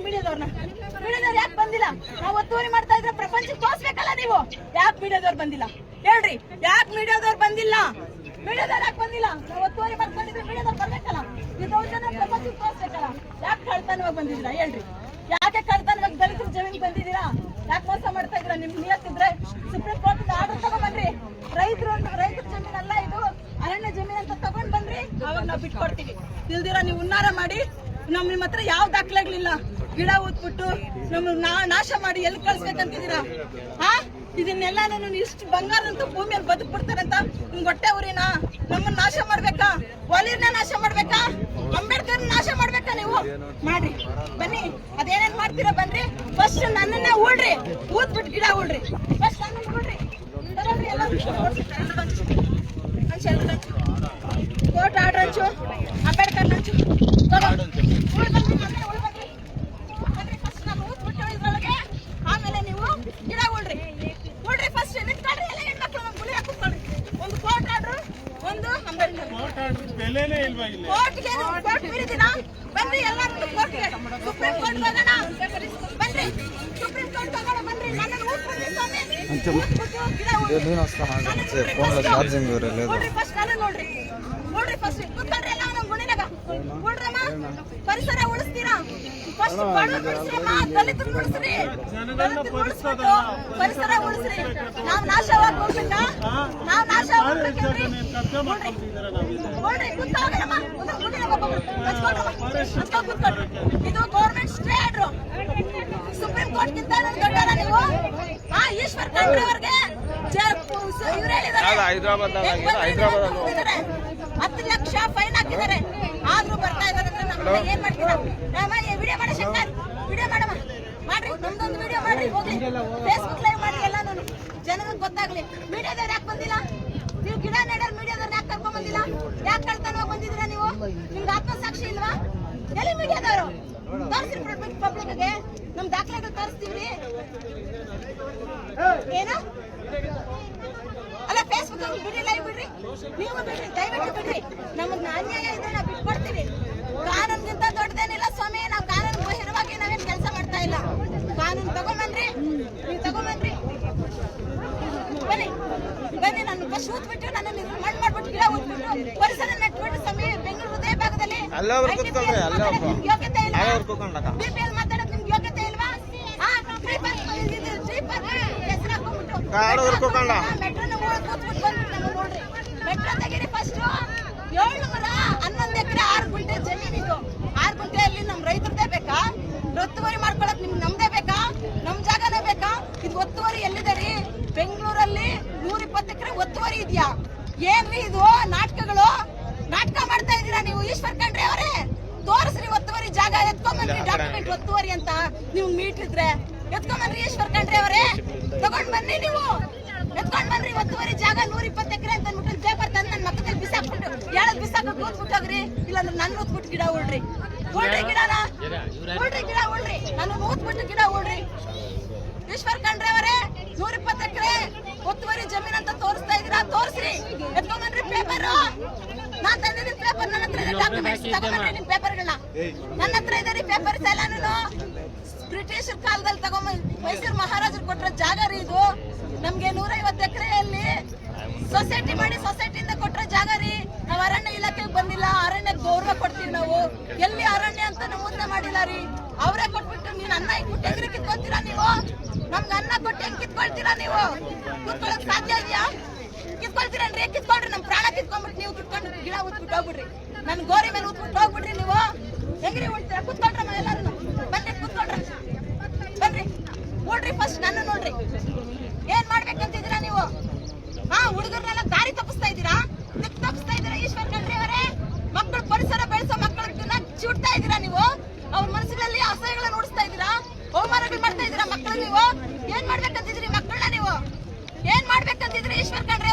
ಮೀಡಿಯಾದವ್ರನ್ನ ಯಾಕೆ ಬಂದಿಲ್ಲ? ನಾವು ಒತ್ತುವರಿ ಮಾಡ್ತಾ ಇದ್ರೆ ಪ್ರಪಂಚಕ್ಕೆ ತೋರಿಸ್ಬೇಕಲ್ಲ ನೀವು. ಯಾಕೆ ಮೀಡಿಯಾದವ್ರು ಬಂದಿಲ್ಲ ಹೇಳ್ರಿ? ಯಾಕೆ ಮೀಡಿಯಾದವ್ರು ಬಂದಿಲ್ಲ? ಮೀಡಿಯಾದವ್ರು ಯಾಕೆ ಬಂದಿಲ್ಲ? ನಾವು ಒತ್ತುವರಿ ಮಾಡ್ಕೊಂಡಿದ್ರೆ ಮೀಡಿಯಾದವ್ರು ಬರ್ಬೇಕಲ್ಲ. ಈ ದೌರ್ಜನ್ಯ ಪ್ರಪಂಚಕ್ಕೆ ತೋರಿಸ್ಬೇಕಲ್ಲ. ಯಾಕೆ ಕಳ್ತನವಾಗಿ ಬಂದಿದ್ದೀರಾ ಹೇಳ್ರಿ? ಯಾಕೆ ಕಳ್ತನವಾಗಿ ದಲಿತರ ಜಮೀನಿಗೆ ಬಂದಿದ್ದೀರಾ? ಯಾಕೆ ಮೋಸ ಮಾಡ್ತಾ ಇದ್ದೀರಾ? ನಿಮ್ಗೆ ನಿಯತ್ತಿದ್ರೆ ಸುಪ್ರೀಂ ಕೋರ್ಟ್ ಆರ್ಡರ್ ತಗೊಂಡ್ಬನ್ರಿ. ರೈತರ ಜಮೀನಲ್ಲ ಇದು, ಅರಣ್ಯ ಜಮೀನು ಅಂತ ತಗೊಂಡ್ ಬನ್ರಿ, ಅವಾಗ ನಾವು ಬಿಟ್ಕೊಡ್ತೀವಿ. ಇಲ್ದಿರ ನೀವು ಉನ್ನಾರ ಮಾಡಿ ನಿಮ್ಮ ಹತ್ರ ಯಾವ ದಾಖಲೆಗಳಿಲ್ಲ, ಗಿಡ ಊದ್ಬಿಟ್ಟು ನಮ್ಮ ನಾಶ ಮಾಡಿ ಎಲ್ಲಿ ಕಳ್ಸ್ಬೇಕಂತಿದ್ದೀರಾ? ಇದನ್ನೆಲ್ಲ ಇಷ್ಟು ಬಂಗಾರಂತೂ ಭೂಮಿಯಲ್ಲಿ ಬದುಕ್ಬಿಡ್ತಾರಂತ ನಿಮ್ಗೆ ಹೊಟ್ಟೆ ಊರಿನ ನಮ್ಮನ್ನ ನಾಶ ಮಾಡ್ಬೇಕಾ? ಒಲಿರ್ನ ನಾಶ ಮಾಡ್ಬೇಕಾ? ಅಂಬೇಡ್ಕರ್ ನಾಶ ಮಾಡ್ಬೇಕಾ? ನೀವು ಮಾಡ್ರಿ, ಬನ್ನಿ. ಅದೇನೇನ್ ಮಾಡ್ತೀರಾ ಬನ್ರಿ. ಫಸ್ಟ್ ನನ್ನನ್ನೇ ಊಳ್ರಿ, ಊದ್ಬಿಟ್ಟು ಗಿಡ ಊಳ್ರಿ. ಫಸ್ಟ್ ನನ್ನ ಊಳ್ರಿ, ಕೋರ್ಟ್ ಆರ್ಡರ್ ಹಂಚು, ಅಂಬೇಡ್ಕರ್ ಹಂಚು, ಆಮೇಲೆ ನೀವು ಗಿಡ ಊಳ್ರಿ. ಫಸ್ಟ್ ನಿಂತ್ಕೊಳ್ರಿ, ಎಲ್ಲ ಹೆಣ್ಮಕ್ಳು ಗುಳಿ ಹಾಕೊಂಡ್ರಿ. ಒಂದು ಕೋರ್ಟ್ ಆರ್ಡರ್, ಒಂದು ಅಂಬೇಡ್ಕರ್. ಕೋರ್ಟ್ ಮೀರಿದಿನ ಬನ್ರಿ, ಎಲ್ಲರೂ ಕೋರ್ಟ್ಗೆ, ಸುಪ್ರೀಂ ಕೋರ್ಟ್ ಹೋಗೋಣ ಬನ್ರಿ, ಸುಪ್ರೀಂ ಕೋರ್ಟ್ ಹೋಗೋಣ ಬನ್ರಿ. ನನ್ನನ್ನು ಊದ್ಬಿಡ್ರಿ ಸ್ವಾಮಿ, ಗಿಡ ಊಳ್ರಿ. ಫಸ್ಟ್ ನಾನು ನೋಡ್ರಿ ಫಸ್ಟ್ ಕೂತ್ಕೊಳ್ರಿ, ಎಲ್ಲ ನಮ್ಮ ಗುಣಿನಾಗ ಊಳ್ರಮ್ಮ. ಪರಿಸರ ಉಳಿಸ್ತೀರಾ? ಫಸ್ಟ್ ದಲಿತರು ಉಳಿಸ್ರಿ, ಪರಿಸರ ಉಳಿಸ್ರಿ. ನಾವು ನಾಶವಾಗಿ ಹೋಗ್ಬೇಕಾ? ನಾವು ನಾಶವಾಗಿ ಹೋಗ್ಬೇಕೇನ್ರಿ? ಕೂತ್ಕೊಳ್ಳಮ್ಮ, ಇದು government stay order. Supreme court ಗಿಂತ ದೊಡ್ಡವರ ನೀವು? ಈಶ್ವರ್ ಖಂಡ್ರೆ ಅವ್ರಿಗೆ ಇವ್ರು ಹೇಳಿದ್ದಾರೆ 10 ಲಕ್ಷ ಫೈನ್ ಹಾಕಿದ್ದಾರೆ. ಆದ್ರೂ ಬರ್ತಾ ಇದಾರೆ ಅಂದ್ರೆ ನಮ್ಮ ಏನ್ ಮಾಡ್ತೀರಾ? ವಿಡಿಯೋ ಮಾಡಿ ಶಂಕರ್, ವಿಡಿಯೋ ಮಾಡಮ್ಮ, ಮಾಡ್ರಿ, ನಮ್ದೊಂದು ವಿಡಿಯೋ ಮಾಡ್ರಿ, ಹೋಗ್ಲಿ ಫೇಸ್ಬುಕ್ ಲೈವ್ ಮಾಡ್ರಿ, ಎಲ್ಲ ಜನರಿಗೆ ಗೊತ್ತಾಗ್ಲಿ. ಮೀಡಿಯಾದವ್ರು ಯಾಕೆ ಬಂದಿಲ್ಲ? ನೀವು ಗಿಡ ನೆಡರ್ ಮೀಡಿಯಾದವ್ರು ಯಾಕೆ ಕರ್ಕೊಂಡ್ ಬಂದಿಲ್ಲ? ಯಾಕೆ ಕಳ್ತನವಾಗಿ ಬಂದಿದ್ದೀರಾ ನೀವು? ನಿಮ್ಗೆ ಆತ್ಮಸಾಕ್ಷಿ ಇಲ್ವಾ? ಎಲ್ಲಿ ಮೀಡಿಯಾದವರು? ತೋರಿಸ್ರಿ ಪಬ್ಲಿಕ್ಗೆ, ನಮ್ ದಾಖಲೆಗಳು ತೋರಿಸ್ತೀವ್ರಿ. ಏನ ಅಲ್ಲ, ಫೇಸ್ಬುಕ್ ಬಿಡ್ರಿ, ಲೈವ್ ಬಿಡ್ರಿ, ನೀವು ಬಿಡ್ರಿ, ದಯವಿಟ್ಟು ಬಿಡ್ರಿ. ನಮಗ್ ಅನ್ಯಾಯ ಇದ್ರೆ ನಾವು ಬಿಟ್ಕೊಡ್ತೀವಿ. ಕಾನೂನ್ಗಿಂತ ದೊಡ್ಡದೇನಿಲ್ಲ ಸ್ವಾಮಿ. ನಾವು ಕಾನೂನು ಬಹಿರವಾಗಿ ನಾವೇನ್ ಕೆಲಸ ಮಾಡ್ತಾ ಇಲ್ಲ. ಕಾನೂನು ತಗೊಂಬನ್ರಿ, ನೀವು ತಗೊಂಬನ್ರಿ, ಬನ್ನಿ ಬನ್ನಿ. ನಾನು ಬಸ್ ಊದ್ಬಿಟ್ಟು ನನ್ನ ಮಣ್ಣು ಮಾಡ್ಬಿಟ್ಟು ಗಿಡ ಊದ್ಬಿಟ್ಟು ಪರಿಸರ ನೆಟ್ಬಿಟ್ಟು ಸ್ವಾಮಿ. ಬೆಂಗಳೂರು ಹೃದಯ ಭಾಗದಲ್ಲಿ ಯೋಗ್ಯತೆ ಇಲ್ಲ. ಬಿಪಿಎಲ್ ಮಾತಾಡೋದು ನಿಮ್ಗೆ ಯೋಗ್ಯತೆ ಇಲ್ವಾ? ಮೆಟ್ರೋ ತೆಗೀರಿ ಫಸ್ಟ್. 711 ಎಕರೆ 6 ಗುಂಟೆ ಜಮೀನಿದು. 6 ಗುಂಟೆಯಲ್ಲಿ ನಮ್ ರೈತರದೇ ಬೇಕಾ? ಒತ್ತುವರಿ ಮಾಡ್ಕೊಳಕ್ ನಿಮ್ಗೆ ನಮ್ದೇ ಬೇಕಾ? ನಮ್ ಜಾಗನೇ ಬೇಕಾ? ಇದು ಒತ್ತುವರಿ ಎಲ್ಲಿದೆ ರೀ? ಬೆಂಗಳೂರಲ್ಲಿ 120 ಎಕರೆ ಒತ್ತುವರಿ ಇದೆಯಾ? ಏನ್ರಿ ಇದು ನಾಟಕಗಳು? ನಾಟಕ ಮಾಡ್ತಾ ಇದೀರಾ ನೀವು? ಈಶ್ವರ್ ಖಂಡ್ರೆ ಅವರೇ ತೋರಿಸ್ರಿ ಒತ್ತುವರಿ ಜಾಗ, ಎತ್ಕೊಂಬನ್ರಿ ಡಾಕ್ಯುಮೆಂಟ್ ಒತ್ತುವರಿ ಅಂತ. ನೀವು ಮೀಟರ್ ಇದ್ರೆ ಎತ್ಕೊಂಬನ್ರಿ. ಈಶ್ವರ್ ಖಂಡ್ರೆ ಅವರೇ ತಗೊಂಡ್ ಬನ್ನಿ, ನೀವು ಎತ್ಕೊಂಡ್ ಬನ್ರಿ. ಒತ್ತುವರಿ ಜಾಗ 120 ಎಕರೆ ಅಂತ ಅಂದ್ಬಿಟ್ಟು ಪೇಪರ್ ತಂದು ನನ್ನ ಮಕ್ಕದಲ್ಲಿ ಬಿಸಾಕ್ಬಿಟ್ಟು ಬಿಸಾಕಕ್ಕೆ ಊದ್ಬಿಟ್ಟೋಗ್ರಿ. ಇಲ್ಲಾಂದ್ರೆ ನನ್ನ ಊದ್ಬಿಟ್ಟು ಗಿಡ ಉಳ್ರಿ, ಗಿಡನ ಉಳ್ರಿ, ಗಿಡ ಉಳ್ರಿ, ನಾನು ಊದ್ಬಿಟ್ಟು ಗಿಡ ಉಳ್ರಿ. ಈಶ್ವರ್ ಖಂಡ್ರೆ ಅವರೇ 120 ಎಕರೆ ಒತ್ತುವರಿ ಜಮೀನ್ ಅಂತ ತೋರಿಸ್ತಾ ಇದೀರಾ? ತೋರಿಸ್ರಿ, ಎತ್ಕೊಂಡ್ಬನ್ರಿ ಪೇಪರ್. ನಾನ್ ತಂದಿದ್ದೀನಿ ಪೇಪರ್, ನನ್ನ ಹತ್ರ ಇದೆ ಡಾಕ್ಯುಮೆಂಟ್ಸ್. ತಗೊಂಡ್ಬನ್ರಿ ನಿಮ್ ಪೇಪರ್ಗಳನ್ನ. ನನ್ನ ಹತ್ರ ಇದೆ ರೀ ಪೇಪರ್ಸ್ ಎಲ್ಲ. ಬ್ರಿಟಿಷರ್ ಕಾಲದಲ್ಲಿ ಮೈಸೂರು ಮಹಾರಾಜರು ಕೊಟ್ರ ಜಾಗ ರೀ ಇದು. ನಮ್ಗೆ 150 ಎಕರೆಯಲ್ಲಿ ಸೊಸೈಟಿ ಮಾಡಿ ಸೊಸೈಟಿಯಿಂದ ಕೊಟ್ರ ಜಾಗ ರೀ. ನಾವ್ ಅರಣ್ಯ ಇಲಾಖೆಗೆ ಬಂದಿಲ್ಲ, ಅರಣ್ಯಕ್ಕೆ ಗೌರವ ಕೊಡ್ತೀವಿ ನಾವು. ಎಲ್ಲಿ ಅರಣ್ಯ ಅಂತ ನಮೂದನೆ ಮಾಡಿಲ್ಲ ರೀ. ಅವರೇ ಕೊಟ್ಬಿಟ್ಟು ನೀನ್ ಅನ್ನ ಇಟ್ಬಿಟ್ಟು ಹೆಂಗ್ರಿ ಕಿತ್ಕೊಳ್ತೀರಾ ನೀವು? ನಮ್ಗೆ ಅನ್ನ ಕೊಟ್ಟು ಹೆಂಗ್ ಕಿತ್ಕೊಳ್ತೀರಾ ನೀವು? ಕಿತ್ಕೊಳಕ್ ಸಾಧ್ಯ ಇದೆಯಾ? ಕಿತ್ಕೊಳ್ತೀರನ್ರಿ? ಕಿತ್ಕೊಳ್ರಿ, ನಮ್ ಪ್ರಾಣ ಕಿತ್ಕೊಂಡ್ಬಿಟ್ಟು ನೀವು ಕಿತ್ಕೊಂಡು ಗಿಡ ಊದ್ಬಿಟ್ಟು ಹೋಗ್ಬಿಡ್ರಿ. ನನ್ ಗೋರಿ ಮೇಲೆ ಊದ್ಬಿಟ್ಟು ಹೋಗ್ಬಿಡ್ರಿ ನೀವು. ಹೆಂಗ್ರಿ ಉಳ್ತೀರಾ? ಕುತ್ಕೊಳ್ರಮ್ಮ ಎಲ್ಲಾರು, ಬನ್ನಿ ಕುತ್ಕೊಳ್ರಿ, ಬನ್ರಿ ನೋಡ್ರಿ. ಫಸ್ಟ್ ನನ್ನ ನೋಡ್ರಿ, ಏನ್ ಮಾಡ್ಬೇಕಂತಿದ್ದೀರಾ ನೀವು? ಹುಡುಗರ್ನೆಲ್ಲ ದಾರಿ ತಪ್ಪಿಸ್ತಾ ಇದ್ದೀರಾ? ಈಶ್ವರ್ ಖಂಡ್ರೆ ಅವರೇ, ಮಕ್ಕಳು ಪರಿಸರ ಬೆಳೆಸೋ ಮಕ್ಕಳನ್ನ ಚಿಡ್ತಾ ಇದ್ದೀರಾ ನೀವು. ಅವ್ರ ಮನಸ್ಸಿನಲ್ಲಿ ಅಸಹ್ಯಗಳನ್ನ ನೋಡಿಸ್ತಾ ಇದ್ದೀರಾ, ಅವಮಾನಗಳು ಮಾಡ್ತಾ ಇದ್ದೀರಾ ಮಕ್ಕಳು. ನೀವು ಏನ್ ಮಾಡ್ಬೇಕಂತಿದ್ರಿ? ಮಕ್ಕಳನ್ನ ನೀವು ಏನ್ ಮಾಡ್ಬೇಕಂತಿದ್ರಿ ಈಶ್ವರ್ ಖಂಡ್ರೆ?